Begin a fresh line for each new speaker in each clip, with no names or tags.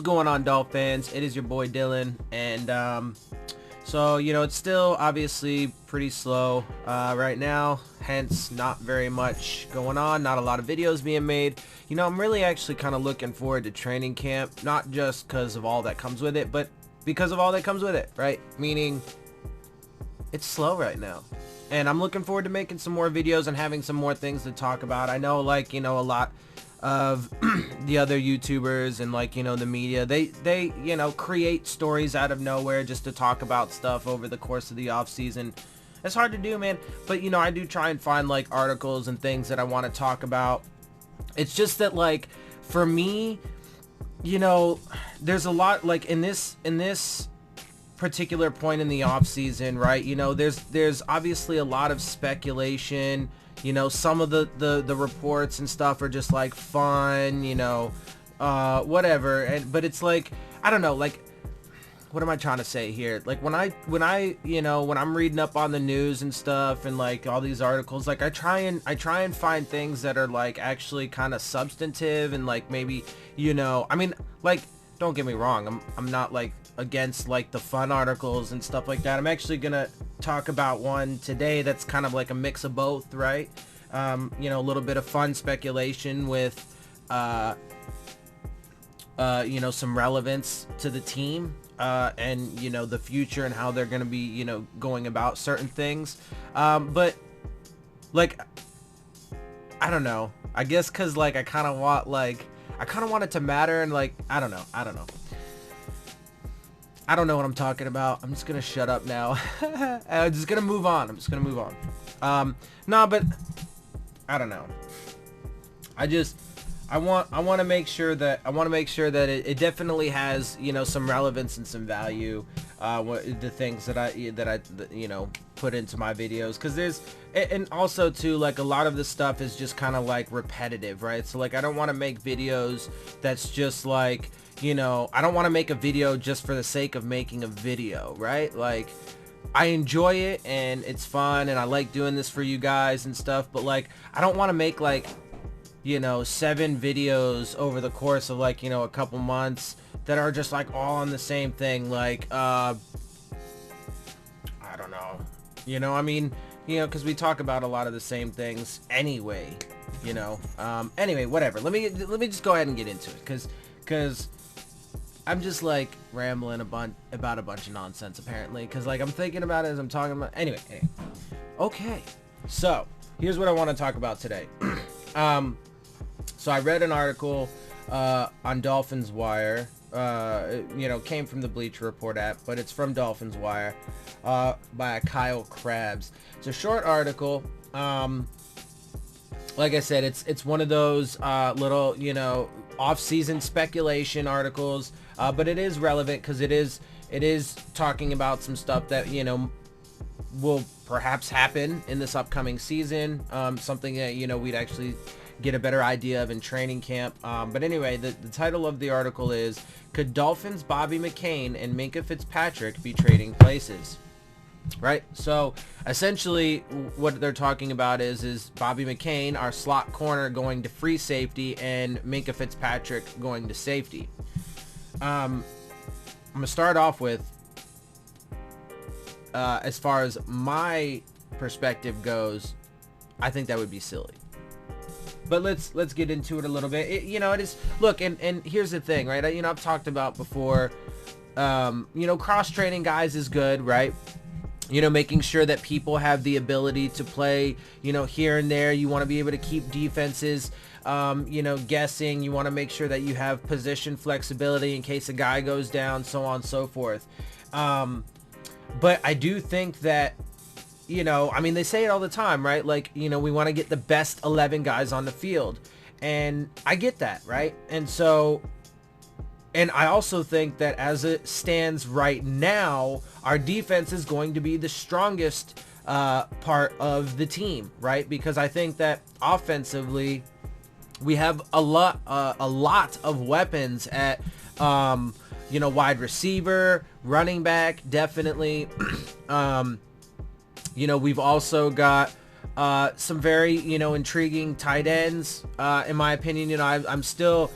going on, Dolphins? It is your boy Dillon, and so it's still obviously pretty slow right now, hence not very much going on, not a lot of videos being made. I'm really actually kind of looking forward to training camp, not just because of all that comes with it, but because of all that comes with it, right? Meaning it's slow right now, and I'm looking forward to making some more videos and having some more things to talk about. I know, like, a lot of the other YouTubers and, like, the media, they create stories out of nowhere just to talk about stuff over the course of the off season. It's hard to do, man, but I do try and find, like, articles and things that I want to talk about. It's just that, like, for me, there's a lot, like, in this particular point in the off season, right? There's obviously a lot of speculation. Some of the reports and stuff are just like fun, whatever. But it's like, I don't know, like, what am I trying to say here? Like, when I'm reading up on the news and stuff and, like, all these articles, like, I try and find things that are, like, actually kind of substantive and, like, maybe, I mean, like, don't get me wrong, I'm not, like, against, like, the fun articles and stuff like that. I'm actually gonna talk about one today that's kind of like a mix of both, right? A little bit of fun speculation with some relevance to the team and the future and how they're gonna be going about certain things, but, like, I don't know, I guess because, like, I kind of want it to matter, and, like, I don't know what I'm talking about. I'm just gonna shut up now. I'm just gonna move on. No, but I don't know. I want to make sure that it definitely has some relevance and some value. The things that I put into my videos, because and also too, like, a lot of the stuff is just kind of like repetitive, right? So, like, I don't want to make videos that's just like, I don't want to make a video just for the sake of making a video, right? Like, I enjoy it and it's fun and I like doing this for you guys and stuff, but, like, I don't want to make, like, 7 videos over the course of, like, a couple months that are just, like, all on the same thing. Like, I don't know, I mean, because we talk about a lot of the same things anyway, anyway, whatever. Let me just go ahead and get into it, because I'm just, like, rambling about a bunch of nonsense, apparently, because, like, I'm thinking about it as I'm talking about. Anyway. Okay, so here's what I want to talk about today. So I read an article on Dolphins Wire. Came from the Bleacher Report app, but it's from Dolphins Wire by Kyle Krabs. It's a short article. Like I said, it's one of those little off-season speculation articles, but it is relevant because it is talking about some stuff that will perhaps happen in this upcoming season, something that we'd actually get a better idea of in training camp. But anyway, the title of the article is, could Dolphins Bobby McCain and Minkah Fitzpatrick be trading places? Right? So essentially what they're talking about is Bobby McCain, our slot corner, going to free safety, and Minkah Fitzpatrick going to safety. I'm gonna start off with, as far as my perspective goes, I think that would be silly. But let's get into it a little bit. It is, look, and here's the thing, right? I've talked about before, cross training guys is good, right? Making sure that people have the ability to play, here and there. You want to be able to keep defenses, guessing. You want to make sure that you have position flexibility in case a guy goes down, so on and so forth. But I do think that, I mean, they say it all the time, right? Like, we want to get the best 11 guys on the field. And I get that, right? And I also think that as it stands right now, our defense is going to be the strongest part of the team, right? Because I think that offensively, we have a lot of weapons at, wide receiver, running back, definitely. We've also got Some very, intriguing tight ends, in my opinion. I'm still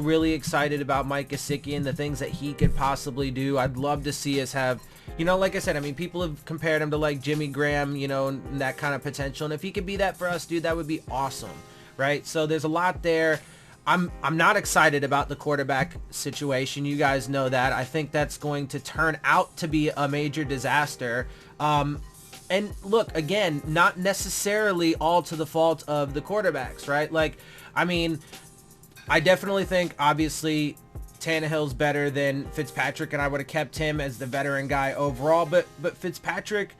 really excited about Mike Gesicki and the things that he could possibly do. I'd love to see us have, like I said, I mean, people have compared him to like Jimmy Graham, and that kind of potential. And if he could be that for us, dude, that would be awesome, right? So there's a lot there. I'm not excited about the quarterback situation. You guys know that. I think that's going to turn out to be a major disaster. And look, again, not necessarily all to the fault of the quarterbacks, right? Like, I mean, I definitely think, obviously, Tannehill's better than Fitzpatrick, and I would have kept him as the veteran guy overall, but Fitzpatrick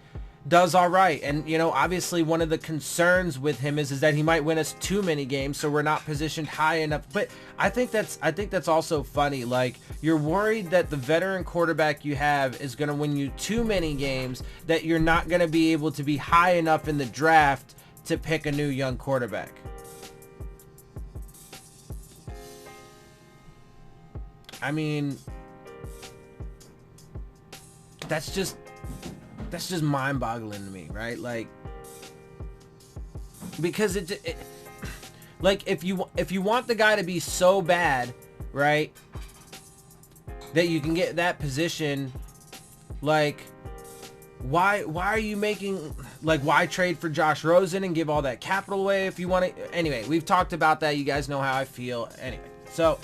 does all right. And, obviously one of the concerns with him is that he might win us too many games, so we're not positioned high enough. But I think that's also funny. Like, you're worried that the veteran quarterback you have is going to win you too many games, that you're not going to be able to be high enough in the draft to pick a new young quarterback. I mean, that's just mind-boggling to me, right? Like, because it like, if you want the guy to be so bad, right, that you can get that position, like, why are you making, like, why trade for Josh Rosen and give all that capital away if you want to? Anyway, we've talked about that. You guys know how I feel. Anyway, so,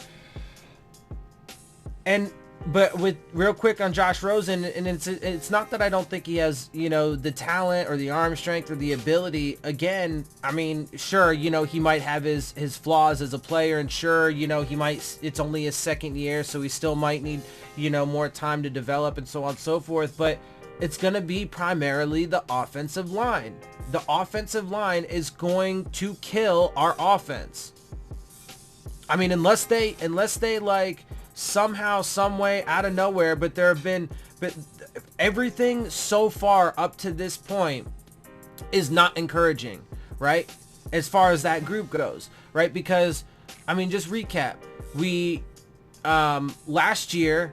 but with real quick on Josh Rosen, and it's not that I don't think he has, the talent or the arm strength or the ability. Again, I mean, sure, he might have his flaws as a player, and sure, he might, it's only his second year, so he still might need, more time to develop and so on and so forth, but it's going to be primarily the offensive line. The offensive line is going to kill our offense. I mean, unless they like, somehow, some way, out of nowhere, but everything so far up to this point is not encouraging, right? As far as that group goes, right? Because, I mean, just recap. We, last year,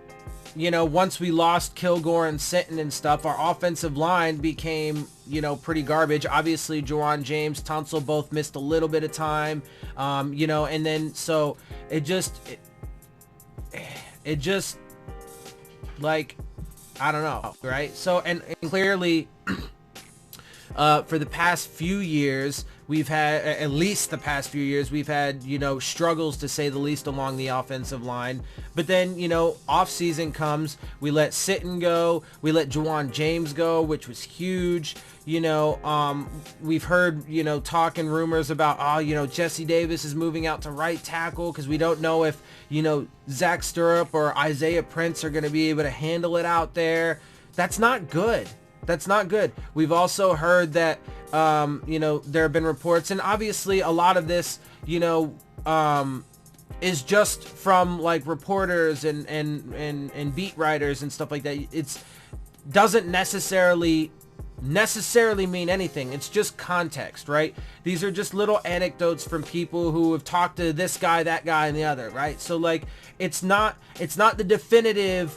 once we lost Kilgore and Sitton and stuff, our offensive line became, pretty garbage. Obviously, Juwan James, Tunsil both missed a little bit of time, and then, so it just like, I don't know, right? So, and clearly, for the past few years, we've had, at least the past few years, we've had, struggles to say the least along the offensive line. But then, off season comes, we let Sitton go, we let Juwan James go, which was huge. We've heard, talk and rumors about, Jesse Davis is moving out to right tackle because we don't know if, Zach Stirrup or Isaiah Prince are going to be able to handle it out there. That's not good. That's not good. We've also heard that, there have been reports, and obviously a lot of this, is just from like reporters and beat writers and stuff like that. It's doesn't necessarily mean anything. It's just context, right? These are just little anecdotes from people who have talked to this guy, that guy, and the other, right? So like, it's not the definitive,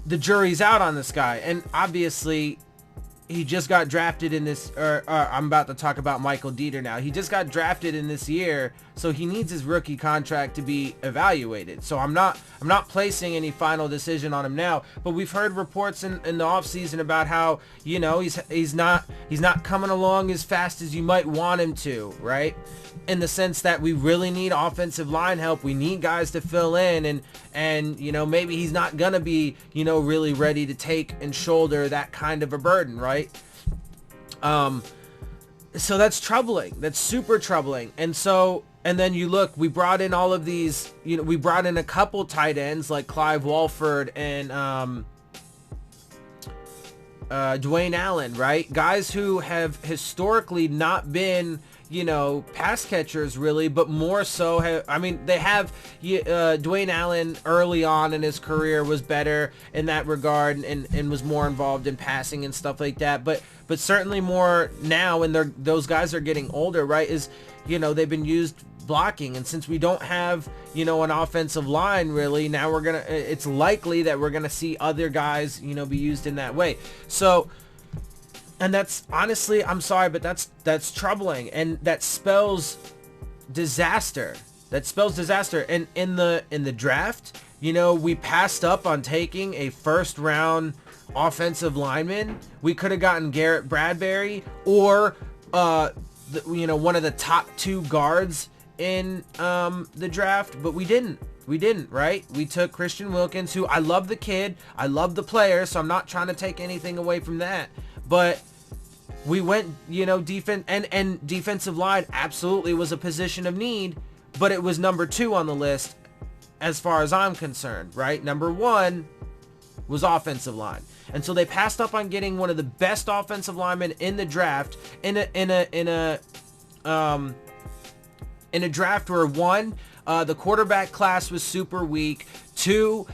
the jury's out on this guy. And obviously he just got drafted in this, or I'm about to talk about Michael Dieter now. He just got drafted in this year, so he needs his rookie contract to be evaluated. So I'm not placing any final decision on him now, but we've heard reports in the offseason about how, he's not coming along as fast as you might want him to, right? In the sense that we really need offensive line help. We need guys to fill in, and maybe he's not gonna be, really ready to take and shoulder that kind of a burden, right? So that's troubling. That's super troubling. And then you look, we brought in all of these, we brought in a couple tight ends like Clive Walford and Dwayne Allen, right? Guys who have historically not been, pass catchers really, but more so they have Dwayne Allen early on in his career was better in that regard and was more involved in passing and stuff like that, but certainly more now, and those guys are getting older, right? Is, they've been used blocking, and since we don't have, an offensive line really, now it's likely that we're gonna see other guys, be used in that way. So And that's honestly, I'm sorry, but that's troubling, and that spells disaster. That spells disaster. And in the draft, you know, we passed up on taking a first round offensive lineman. We could have gotten Garrett Bradbury or you know, one of the top 2 guards in the draft, but we didn't. We didn't, right? We took Christian Wilkins, who I love the kid, I love the player, so I'm not trying to take anything away from that. But we went, you know, defense and defensive line absolutely was a position of need, but it was number 2 on the list as far as I'm concerned, right? Number 1 was offensive line. And so they passed up on getting one of the best offensive linemen in the draft in a draft where 1, the quarterback class was super weak. 2,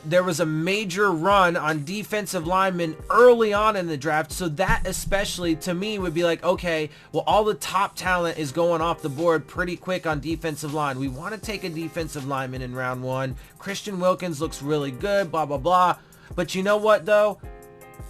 there was a major run on defensive linemen early on in the draft. So that especially to me would be like, okay, well, all the top talent is going off the board pretty quick on defensive line. We want to take a defensive lineman in round 1. Christian Wilkins looks really good, blah, blah, blah. But you know what, though?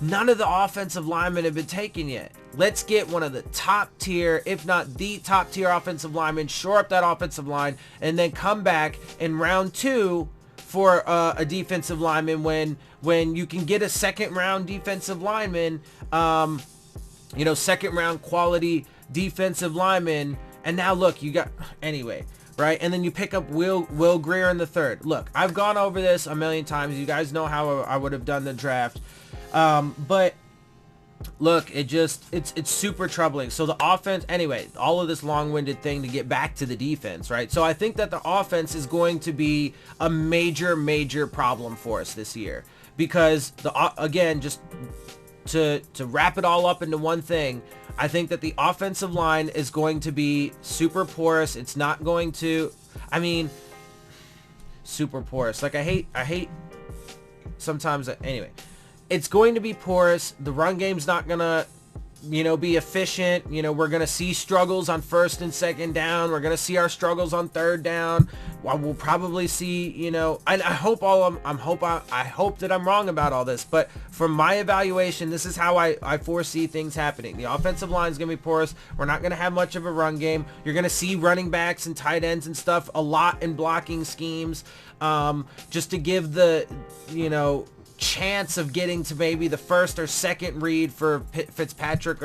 None of the offensive linemen have been taken yet. Let's get one of the top tier, if not the top tier offensive linemen, shore up that offensive line, and then come back in round 2 for a defensive lineman when you can get a second round defensive lineman, you know, second round quality defensive lineman. And now look, you got, anyway, right? And then you pick up Will Greer in the 3rd. Look, I've gone over this a million times. You guys know how I would have done the draft. But look, it's super troubling. So the offense, anyway, all of this long-winded thing to get back to the defense, right? So I think that the offense is going to be a major problem for us this year, because again, just to wrap it all up into one thing, I think that the offensive line is going to be super porous. It's not going to, I mean, super porous. Like I hate sometimes, anyway. It's going to be porous. The run game's not going to, you know, be efficient. You know, we're going to see struggles on 1st and 2nd down. We're going to see our struggles on 3rd down. We'll probably see, you know, I hope that I'm wrong about all this, but from my evaluation, this is how I foresee things happening. The offensive line is going to be porous. We're not going to have much of a run game. You're going to see running backs and tight ends and stuff a lot in blocking schemes, just to give the, you know, chance of getting to maybe the 1st or 2nd read for Fitzpatrick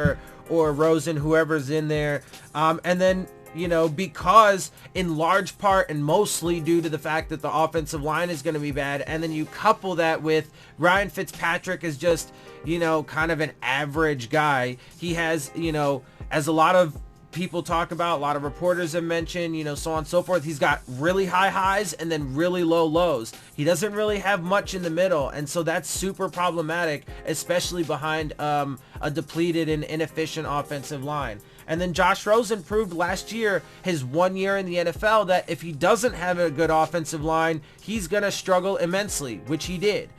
or Rosen, whoever's in there. And then, you know, because in large part and mostly due to the fact that the offensive line is going to be bad, and then you couple that with Ryan Fitzpatrick is just, you know, kind of an average guy. He has, you know, as a lot of people talk about, a lot of reporters have mentioned, you know, so on and so forth, he's got really high highs and then really low lows. He doesn't really have much in the middle, and so that's super problematic, especially behind a depleted and inefficient offensive line. And then Josh Rosen proved last year, his 1 year in the NFL, that if he doesn't have a good offensive line, he's gonna struggle immensely, which he did.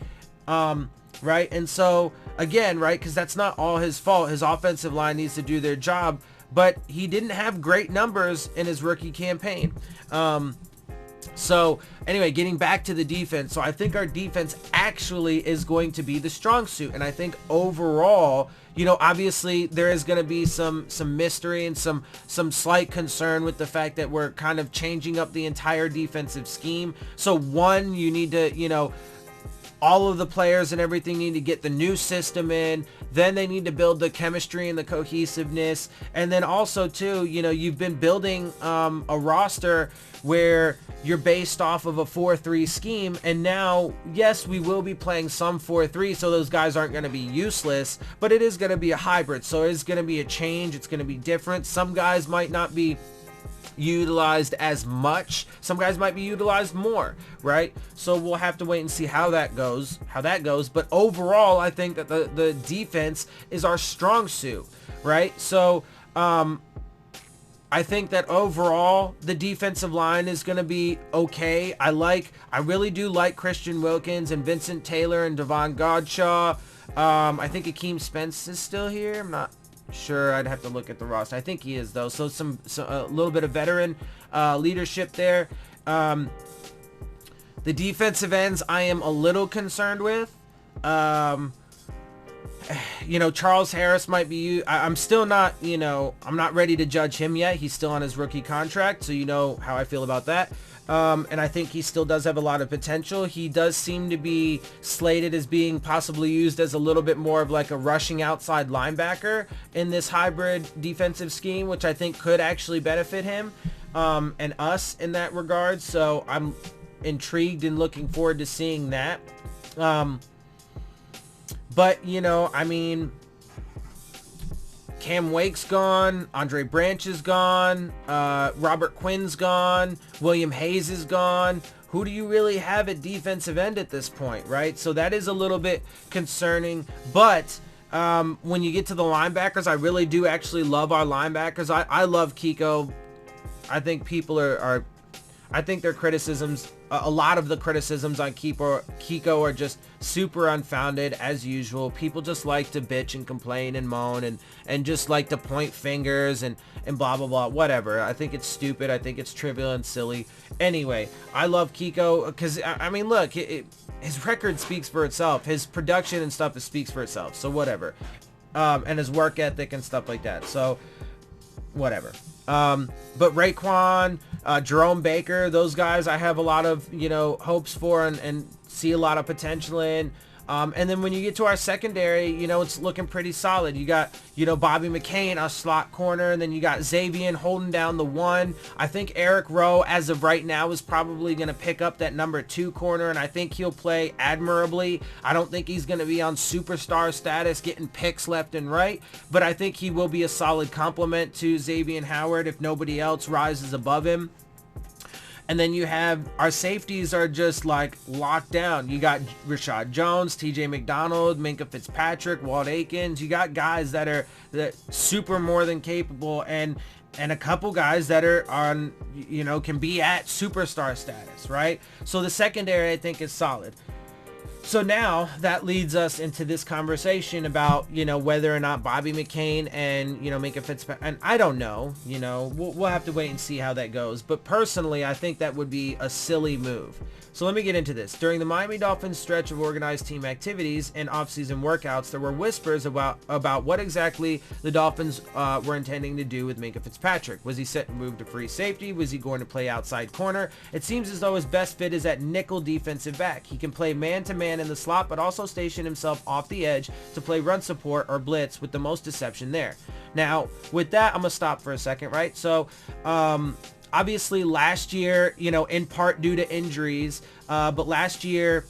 Right? And so again, right, because that's not all his fault. His offensive line needs to do their job, but he didn't have great numbers in his rookie campaign. So anyway, getting back to the defense. So I think our defense actually is going to be the strong suit. And I think overall, you know, obviously there is going to be some mystery and some slight concern with the fact that we're kind of changing up the entire defensive scheme. So one, you need to, you know, all of the players and everything need to get the new system in. Then they need to build the chemistry and the cohesiveness. And then also too, you know, you've been building a roster where you're based off of a 4-3 scheme. And now, yes, we will be playing some 4-3, so those guys aren't going to be useless, but it is going to be a hybrid. So it's going to be a change. It's going to be different. Some guys might not be utilized as much, some guys might be utilized more, right? So we'll have to wait and see how that goes. But overall, I think that the defense is our strong suit, right? So I think that overall the defensive line is going to be okay. I really do like Christian Wilkins and Vincent Taylor and Devon Godshaw. I think Akeem Spence is still here. I'm not sure. I'd have to look at the roster. I think he is, though. So a little bit of veteran leadership there. The defensive ends I am a little concerned with. Charles Harris might be, I'm still not, I'm not ready to judge him yet. He's still on his rookie contract, so you know how I feel about that. And I think he still does have a lot of potential. He does seem to be slated as being possibly used as a little bit more of like a rushing outside linebacker in this hybrid defensive scheme, which I think could actually benefit him and us in that regard. So I'm intrigued and looking forward to seeing that. But, I mean, Cam Wake's gone, Andre Branch is gone, Robert Quinn's gone, William Hayes is gone. Who do you really have at defensive end at this point, right? So that is a little bit concerning. But when you get to the linebackers, I really do actually love our linebackers. I love Kiko. I think people I think their criticisms, a lot of the criticisms on Kiko are just super unfounded as usual. People just like to bitch and complain and moan and just like to point fingers and blah, blah, blah, whatever. I think it's stupid. I think it's trivial and silly. Anyway, I love Kiko because, I mean, look, his record speaks for itself. His production and stuff speaks for itself. So whatever. And his work ethic and stuff like that. So whatever. But Raekwon, Jerome Baker, those guys I have a lot of, hopes for and see a lot of potential in. And then when you get to our secondary, it's looking pretty solid. You got, Bobby McCain, a slot corner, and then you got Xavier holding down the 1. I think Eric Rowe, as of right now, is probably going to pick up that number 2 corner, and I think he'll play admirably. I don't think he's going to be on superstar status, getting picks left and right, but I think he will be a solid complement to Xavier Howard if nobody else rises above him. And then you have our safeties are just like locked down. You got Rashad Jones, TJ McDonald, Minkah Fitzpatrick, Walt Aikens. You got guys that super more than capable and a couple guys that are on, can be at superstar status, right? So the secondary I think is solid. So now that leads us into this conversation about, whether or not Bobby McCain and, Minkah Fitzpatrick, and I don't know, we'll have to wait and see how that goes. But personally, I think that would be a silly move. So let me get into this. During the Miami Dolphins stretch of organized team activities and offseason workouts, there were whispers about what exactly the Dolphins were intending to do with Minkah Fitzpatrick. Was he set to move to free safety? Was he going to play outside corner? It seems as though his best fit is at nickel defensive back. He can play man-to-man in the slot, but also station himself off the edge to play run support or blitz with the most deception there. Now, with that, I'm going to stop for a second, right? So, obviously last year, in part due to injuries, but last year,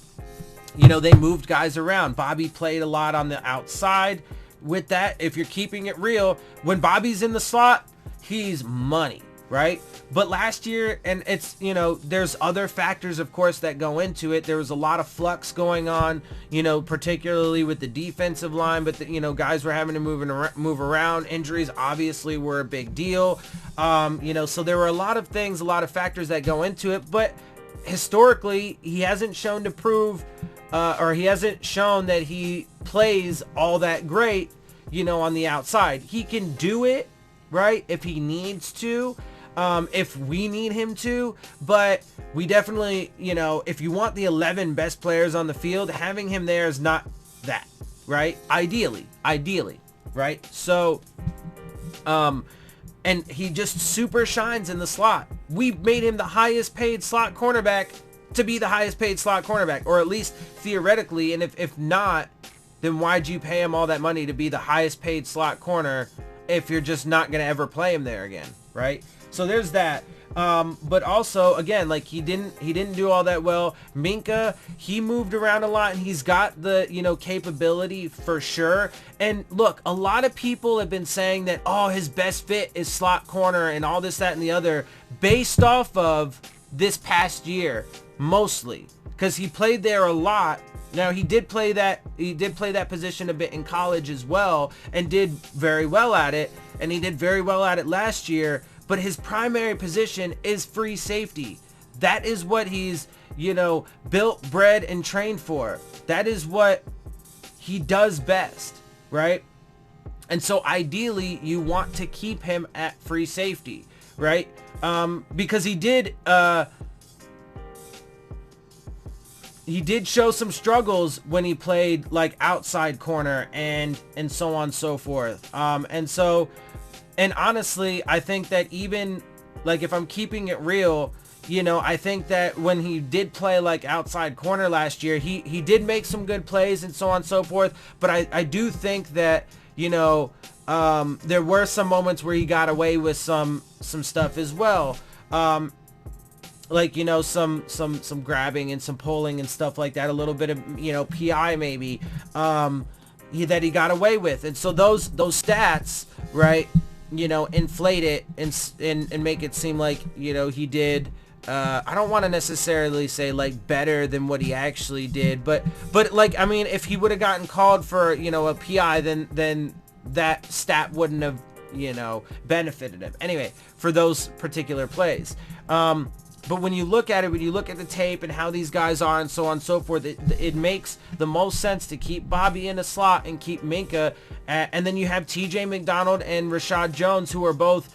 they moved guys around. Bobby played a lot on the outside. With that, if you're keeping it real, when Bobby's in the slot, he's money, right? But last year, and it's, there's other factors, of course, that go into it. There was a lot of flux going on, particularly with the defensive line, but, guys were having to move around. Injuries obviously were a big deal. So there were a lot of things, a lot of factors that go into it, but historically, he hasn't shown to prove, or he hasn't shown that he plays all that great, on the outside. He can do it, right, if he needs to. If we need him to, but we definitely, if you want the 11 best players on the field, having him there is not that, right? Ideally, right? So, and he just super shines in the slot. We made him the highest paid slot cornerback to be the highest paid slot cornerback, or at least theoretically, and if not, then why'd you pay him all that money to be the highest paid slot corner if you're just not going to ever play him there again, right? So there's that. But also, again, like he didn't do all that well. Minkah, he moved around a lot and he's got the, capability for sure. And look, a lot of people have been saying that, his best fit is slot corner and all this, that, and the other based off of this past year, mostly because he played there a lot. Now he did play that position a bit in college as well and did very well at it. And he did very well at it last year. But his primary position is free safety. That is what he's, built, bred, and trained for. That is what he does best, right? And so ideally, you want to keep him at free safety, right? Because he did he did show some struggles when he played like outside corner and so on and so forth. And honestly, I think that even like if I'm keeping it real, you know, I think that when he did play like outside corner last year, he did make some good plays and so on and so forth. But I do think that, you know, there were some moments where he got away with some stuff as well. Like, you know, some grabbing and some pulling and stuff like that. A little bit of, you know, PI maybe that he got away with. And so those stats, right, you know, inflate it and make it seem like, you know, he did. I don't want to necessarily say like better than what he actually did, but like, I mean, if he would have gotten called for, you know, a PI, then that stat wouldn't have, you know, benefited him anyway for those particular plays. But when you look at it, when you look at the tape and how these guys are and so on and so forth, it makes the most sense to keep Bobby in the slot and keep Minkah. And then you have TJ McDonald and Rashad Jones, who are both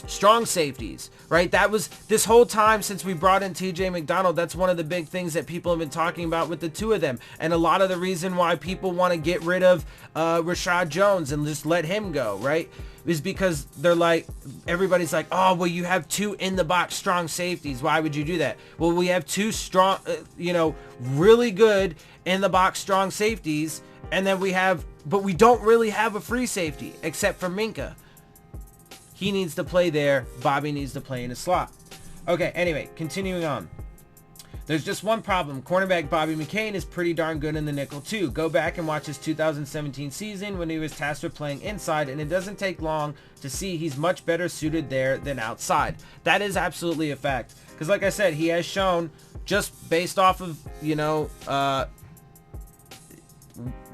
strong safeties, right? That was this whole time since we brought in TJ McDonald. That's one of the big things that people have been talking about with the two of them. And a lot of the reason why people want to get rid of Rashad Jones and just let him go, right, is because they're like, everybody's like, oh, well, you have two in the box strong safeties. Why would you do that? Well, we have two strong, you know, really good in the box strong safeties. And then but we don't really have a free safety except for Minkah. He needs to play there. Bobby needs to play in a slot. Okay, anyway, continuing on. There's just one problem. Cornerback Bobby McCain is pretty darn good in the nickel too. Go back and watch his 2017 season when he was tasked with playing inside, and it doesn't take long to see he's much better suited there than outside. That is absolutely a fact. Because like I said, he has shown, just based off of, you know,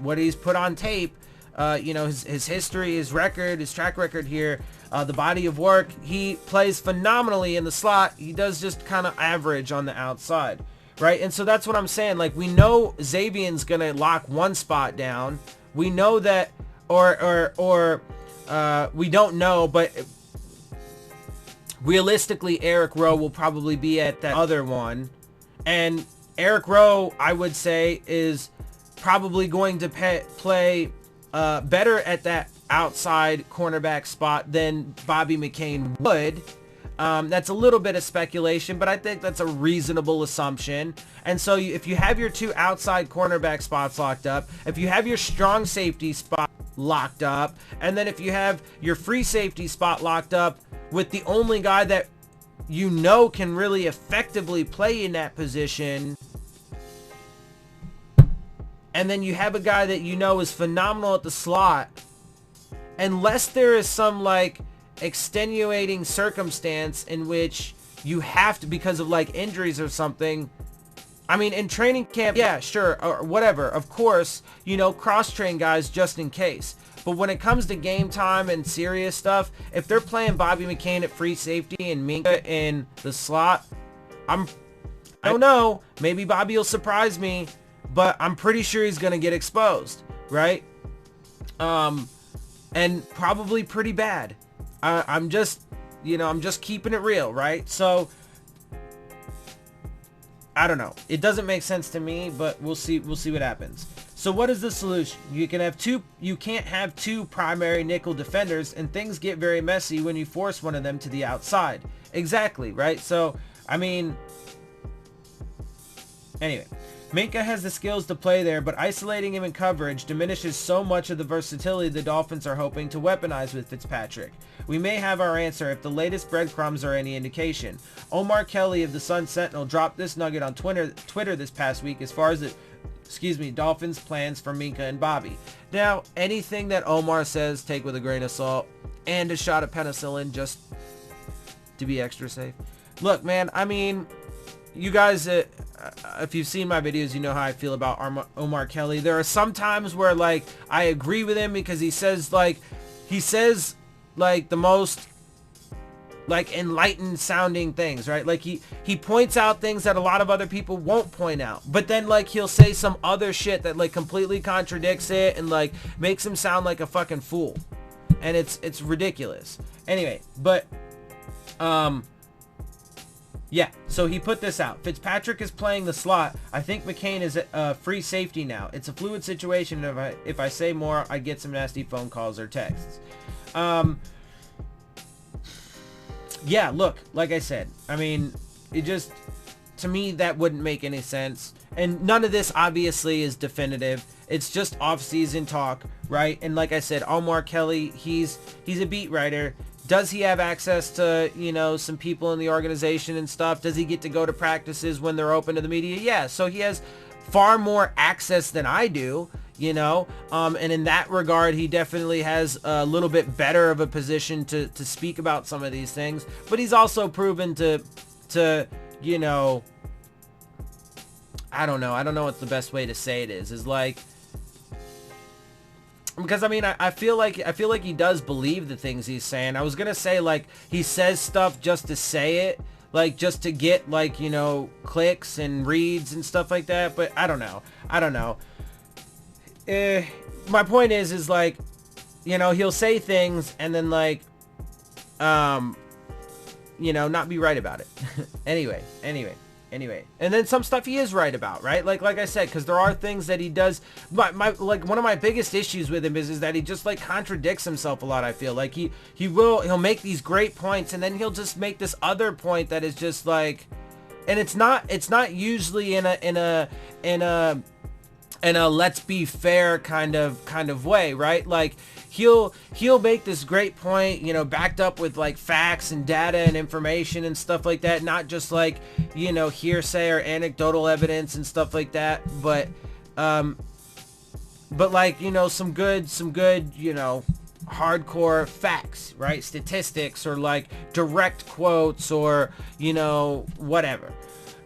what he's put on tape, you know, his history, his record, his track record here, the body of work, he plays phenomenally in the slot. He does just kind of average on the outside, right? And so that's what I'm saying. Like, we know Xavier's gonna lock one spot down. We know that, or we don't know, but realistically, Eric Rowe will probably be at that other one. And Eric Rowe, I would say, is probably going to play better at that outside cornerback spot than Bobby McCain would. That's a little bit of speculation, but I think that's a reasonable assumption. And so if you have your two outside cornerback spots locked up, if you have your strong safety spot locked up, and then if you have your free safety spot locked up with the only guy that you know can really effectively play in that position, and then you have a guy that you know is phenomenal at the slot, unless there is some like extenuating circumstance in which you have to, because of like injuries or something. I mean, in training camp, yeah, sure, or whatever, of course, you know, cross-train guys just in case. But when it comes to game time and serious stuff, if they're playing Bobby McCain at free safety and Minkah in the slot, I don't know, maybe Bobby will surprise me, but I'm pretty sure he's going to get exposed, right? And probably pretty bad. I'm just, you know, I'm just keeping it real, right? So, I don't know. It doesn't make sense to me, but we'll see what happens. So what is the solution? You can't have two primary nickel defenders, and things get very messy when you force one of them to the outside. Exactly, right? So, I mean, anyway. Minkah has the skills to play there, but isolating him in coverage diminishes so much of the versatility the Dolphins are hoping to weaponize with Fitzpatrick. We may have our answer if the latest breadcrumbs are any indication. Omar Kelly of the Sun Sentinel dropped this nugget on Twitter this past week as far as the Dolphins' plans for Minkah and Bobby. Now, anything that Omar says, take with a grain of salt and a shot of penicillin just to be extra safe. Look, man, I mean, you guys, if you've seen my videos, you know how I feel about Omar Kelly. There are some times where, like, I agree with him because he says the most, like, enlightened sounding things, right? Like, he points out things that a lot of other people won't point out. But then, like, he'll say some other shit that, like, completely contradicts it and, like, makes him sound like a fucking fool. And it's ridiculous. Anyway, but, Yeah, so he put this out. Fitzpatrick is playing the slot. I think McCain is a free safety now. It's a fluid situation. If I say more, I get some nasty phone calls or texts. Yeah, look, like I said, I mean, it just, to me, that wouldn't make any sense. And none of this obviously is definitive. It's just off-season talk, right? And like I said, Omar Kelly, he's a beat writer. Does he have access to, you know, some people in the organization and stuff? Does he get to go to practices when they're open to the media? Yeah, so he has far more access than I do, you know, and in that regard, he definitely has a little bit better of a position to speak about some of these things. But he's also proven to you know, I don't know what's the best way to say it is like, because I mean, I feel like he does believe the things he's saying. I was gonna say, like, he says stuff just to say it, like just to get, like, you know, clicks and reads and stuff like that. But I don't know. My point is like, you know, he'll say things and then, like, you know, not be right about it. Anyway. And then some stuff he is right about, right? Like I said, because there are things that he does. Like one of my biggest issues with him is that he just, like, contradicts himself a lot. I feel like he'll make these great points and then he'll just make this other point that is just like, and it's not usually in a let's be fair kind of way, right? Like he'll make this great point, you know, backed up with, like, facts and data and information and stuff like that, not just, like, you know, hearsay or anecdotal evidence and stuff like that, but like, you know, some good, you know, hardcore facts, right? Statistics, or, like, direct quotes, or, you know, whatever.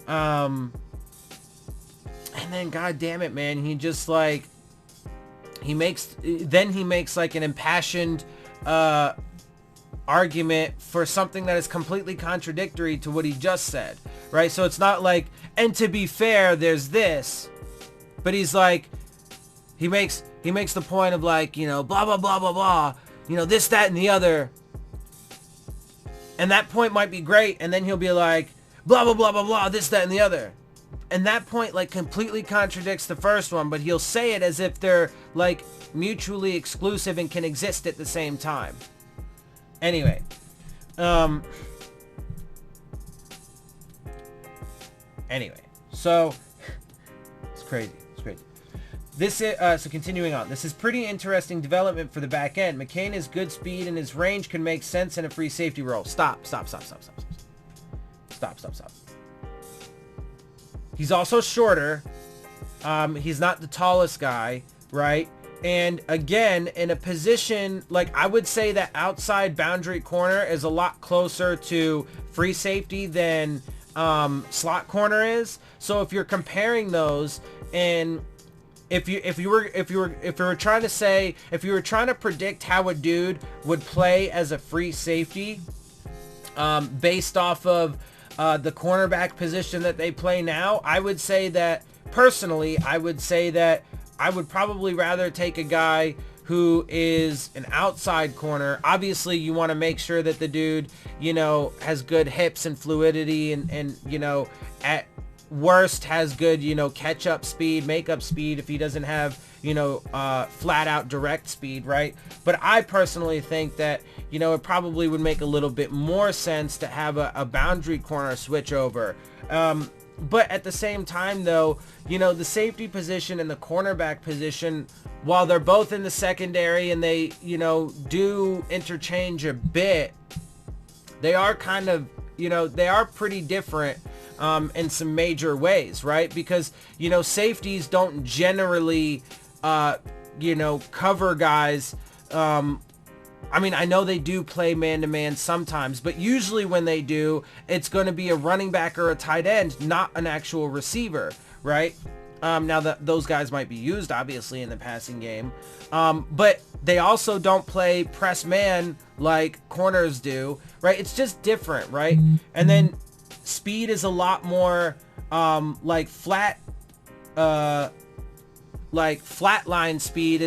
And then, god damn it, man, he just, like, he makes like an impassioned argument for something that is completely contradictory to what he just said, right? So it's not like, and to be fair, there's this, but he's like, he makes the point of, like, you know, blah blah blah blah blah, you know, this, that, and the other, and that point might be great, and then he'll be like, blah blah blah blah blah, this, that, and the other. And that point, like, completely contradicts the first one, but he'll say it as if they're, like, mutually exclusive and can exist at the same time. Anyway. So it's crazy. This is, so continuing on. This is pretty interesting development for the back end. McCain has good speed and his range can make sense in a free safety role. Stop. He's also shorter. He's not the tallest guy, right? And again, in a position, like, I would say that outside boundary corner is a lot closer to free safety than slot corner is. So if you're comparing those, and if you were trying to predict how a dude would play as a free safety, based off of the cornerback position that they play now, I would say that, personally, I would probably rather take a guy who is an outside corner. Obviously, you want to make sure that the dude, you know, has good hips and fluidity, and you know, at worst has good, you know, catch-up speed, make-up speed if he doesn't have, you know, flat-out direct speed, right? But I personally think that, you know, it probably would make a little bit more sense to have a boundary corner switch over. But at the same time, though, you know, the safety position and the cornerback position, while they're both in the secondary and they, you know, do interchange a bit, they are kind of, you know, they are pretty different in some major ways, right? Because, you know, safeties don't generally, you know, cover guys. I mean, I know they do play man-to-man sometimes, but usually when they do, it's going to be a running back or a tight end, not an actual receiver, right? Now, those guys might be used, obviously, in the passing game, but they also don't play press man like corners do, right? It's just different, right? And then speed is a lot more like flat line speed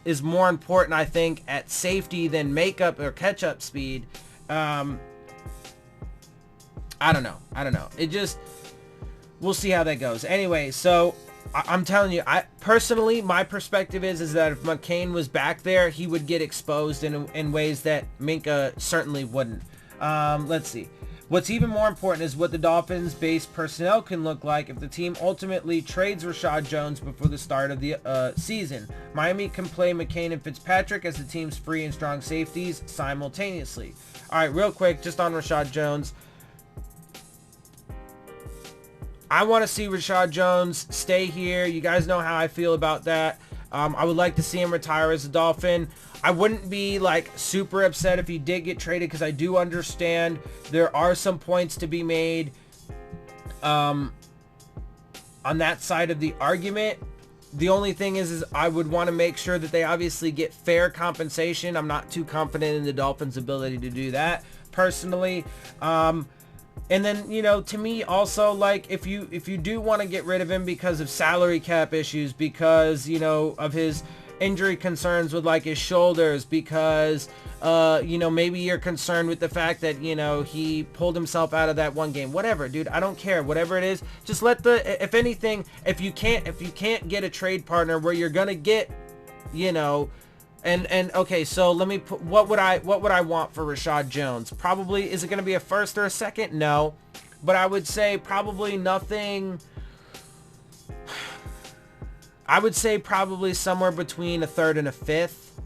is more important, I think, at safety than makeup or catch-up speed. I I don't know. It just, we'll see how that goes. Anyway, so I'm telling you, I personally, my perspective is that if McCain was back there, he would get exposed in ways that Minkah certainly wouldn't. Let's see. What's even more important is what the Dolphins' base personnel can look like if the team ultimately trades Reshad Jones before the start of the season. Miami can play McCain and Fitzpatrick as the team's free and strong safeties simultaneously. All right, real quick, just on Reshad Jones. I want to see Reshad Jones stay here. You guys know how I feel about that. I would like to see him retire as a Dolphin. I wouldn't be like super upset if he did get traded, because I do understand there are some points to be made on that side of the argument. The only thing is I would want to make sure that they obviously get fair compensation. I'm not too confident in the Dolphins' ability to do that personally. And then, you know, to me also, like, if you do want to get rid of him because of salary cap issues, because, you know, of his injury concerns with like his shoulders, because you know, maybe you're concerned with the fact that, you know, he pulled himself out of that one game, whatever, dude, I don't care, whatever it is, just let the, if anything, if you can't get a trade partner where you're gonna get, you know, and okay, so let me put, what would I want for Reshad Jones? Probably, is it going to be a first or a second? No, but I would say probably nothing. I would say probably somewhere between a third and a fifth.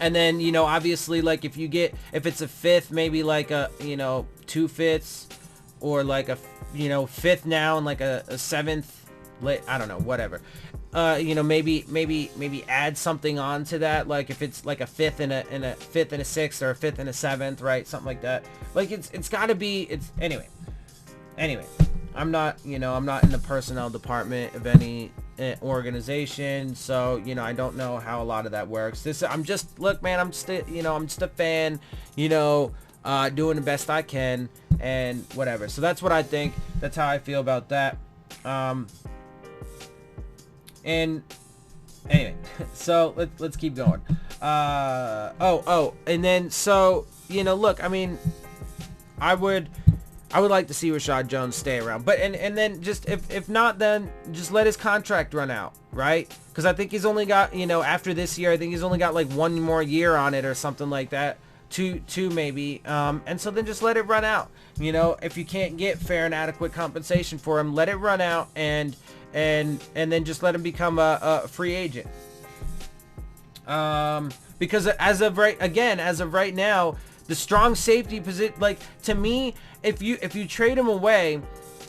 And then, you know, obviously, like, if it's a fifth, maybe like a, you know, 2 fifths, or like a, you know, fifth now and like a seventh, I don't know, whatever. You know, maybe add something on to that, like if it's like a fifth and a fifth and a sixth, or a fifth and a seventh, right? Something like that. Like it's got to be, it's anyway. I'm not in the personnel department of any organization, so, you know, I don't know how a lot of that works. I'm just a fan, you know, doing the best I can and whatever. So that's what I think. That's how I feel about that. And anyway, so let's keep going. And then, so, you know, look, I mean, I would like to see Reshad Jones stay around, but and then just if not, then just let his contract run out, right? Because I think he's only got, you know, after this year, I think he's only got like 1 more year on it or something like that, two maybe. And so then just let it run out. You know, if you can't get fair and adequate compensation for him, let it run out, and then just let him become a free agent. Because as of right now, the strong safety position, like, to me, if you trade him away,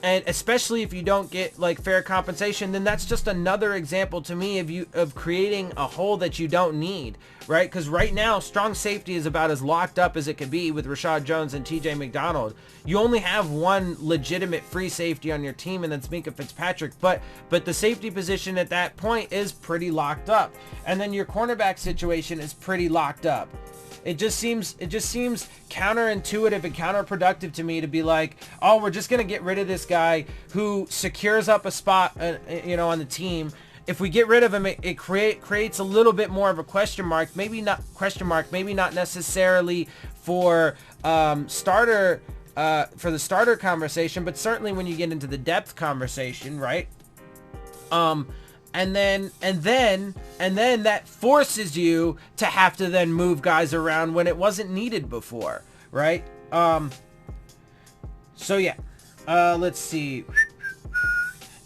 and especially if you don't get like fair compensation, then that's just another example to me of creating a hole that you don't need, right? Because right now, strong safety is about as locked up as it could be with Reshad Jones and TJ McDonald. You only have one legitimate free safety on your team, and that's Minkah Fitzpatrick. But the safety position at that point is pretty locked up, and then your cornerback situation is pretty locked up. It just seems counterintuitive and counterproductive to me to be like, oh, we're just going to get rid of this guy who secures up a spot, you know, on the team. If we get rid of him, it creates a little bit more of a question mark, maybe not necessarily for the starter conversation, but certainly when you get into the depth conversation, right? And then that forces you to have to then move guys around when it wasn't needed before, right? So yeah, let's see.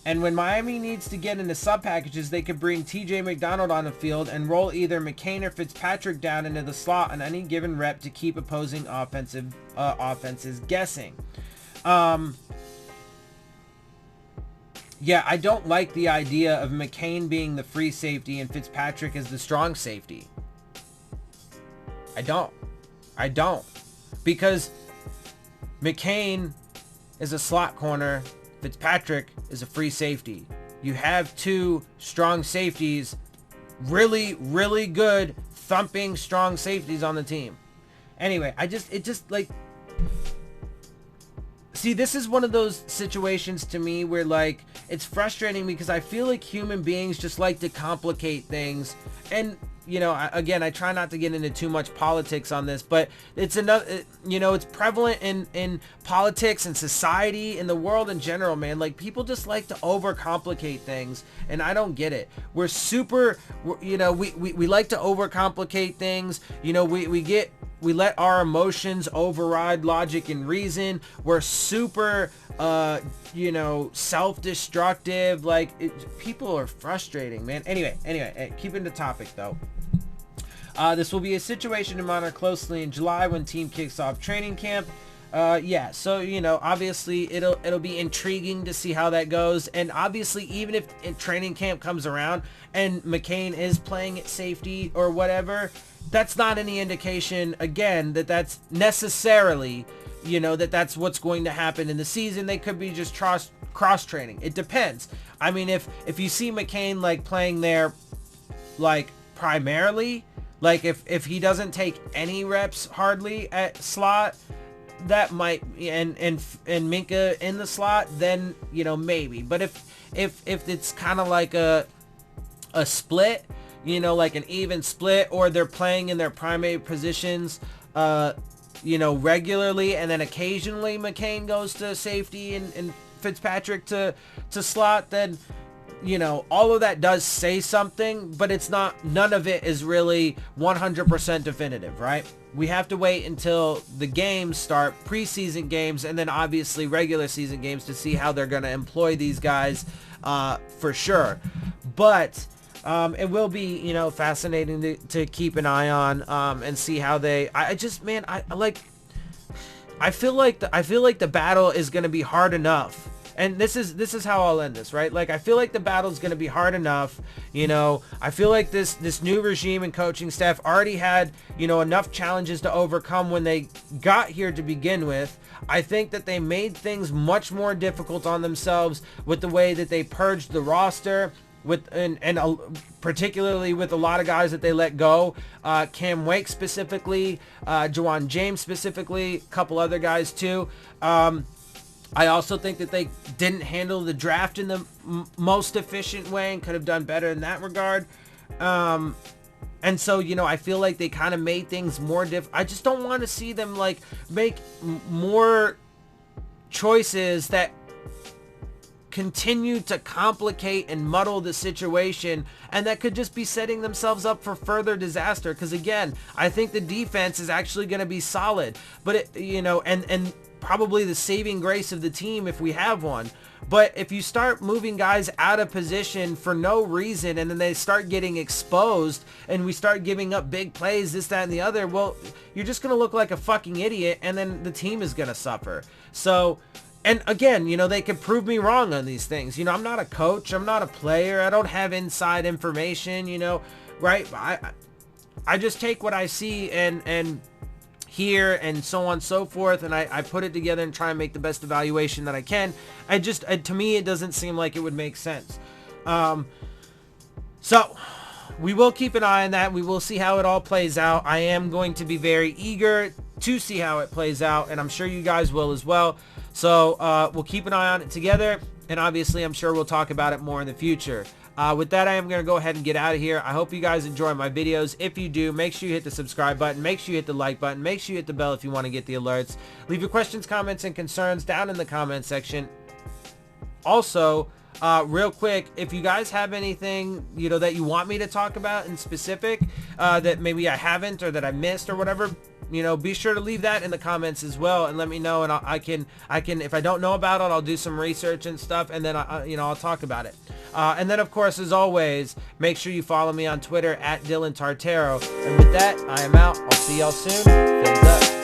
And when Miami needs to get into sub packages, they could bring TJ McDonald on the field and roll either McCain or Fitzpatrick down into the slot on any given rep to keep opposing offenses guessing. Yeah, I don't like the idea of McCain being the free safety and Fitzpatrick as the strong safety. I don't. Because McCain is a slot corner, Fitzpatrick is a free safety. You have two strong safeties, really, really good, thumping, strong safeties on the team. Anyway, see, this is one of those situations to me where, like, it's frustrating because I feel like human beings just like to complicate things. And again, I try not to get into too much politics on this, but it's another, it's prevalent in politics and society, in the world in general, man. Like, people just like to overcomplicate things, and I don't get it. We're super, we like to overcomplicate things. We let our emotions override logic and reason. We're super, self-destructive. Like, people are frustrating, man. Anyway, keeping the topic though. This will be a situation to monitor closely in July when team kicks off training camp. So obviously it'll be intriguing to see how that goes, and obviously even if training camp comes around and McCain is playing at safety or whatever, that's not any indication, again, that that's necessarily, that's what's going to happen in the season. They could be just cross training. It depends. I mean, if you see McCain like playing there, like primarily, like if he doesn't take any reps hardly at slot, that might, and Minkah in the slot, then maybe. But if it's kind of like a split, like an even split, or they're playing in their primary positions regularly, and then occasionally McCain goes to safety and Fitzpatrick to slot, then all of that does say something, but it's not, none of it is really 100% definitive, right? We have to wait until the games start, preseason games, and then obviously regular season games, to see how they're going to employ these guys for sure. But it will be, fascinating to keep an eye on and see how they. I feel like the battle is going to be hard enough. And this is how I'll end this, right? Like, I feel like the battle's going to be hard enough. I feel like this new regime and coaching staff already had, enough challenges to overcome when they got here to begin with. I think that they made things much more difficult on themselves with the way that they purged the roster, particularly with a lot of guys that they let go. Cam Wake specifically, Jawan James specifically, a couple other guys too. I also think that they didn't handle the draft in the most efficient way and could have done better in that regard. And so, I feel like they kind of made things more I just don't want to see them like make more choices that continue to complicate and muddle the situation, and that could just be setting themselves up for further disaster. Because again, I think the defense is actually going to be solid, but and probably the saving grace of the team if we have one. But if you start moving guys out of position for no reason, and then they start getting exposed, and we start giving up big plays, this, that, and the other, well, you're just going to look like a fucking idiot, and then the team is going to suffer. So, and again, they could prove me wrong on these things. I'm not a coach. I'm not a player. I don't have inside information, right? I just take what I see and hear and so on and so forth, and I put it together and try and make the best evaluation that I can. To me, it doesn't seem like it would make sense. So we will keep an eye on that. We will see how it all plays out. I am going to be very eager to see how it plays out, and I'm sure you guys will as well. So we'll keep an eye on it together, and obviously I'm sure we'll talk about it more in the future. With that, I am going to go ahead and get out of here. I hope you guys enjoy my videos. If you do, make sure you hit the subscribe button. Make sure you hit the like button. Make sure you hit the bell if you want to get the alerts. Leave your questions, comments, and concerns down in the comment section. Also, real quick, if you guys have anything, that you want me to talk about in specific, that maybe I haven't or that I missed or whatever, be sure to leave that in the comments as well, and let me know, and I can, if I don't know about it, I'll do some research and stuff, and then I'll talk about it. And then, of course, as always, make sure you follow me on Twitter at Dillon Tartaro. And with that, I am out. I'll see y'all soon. Fins up.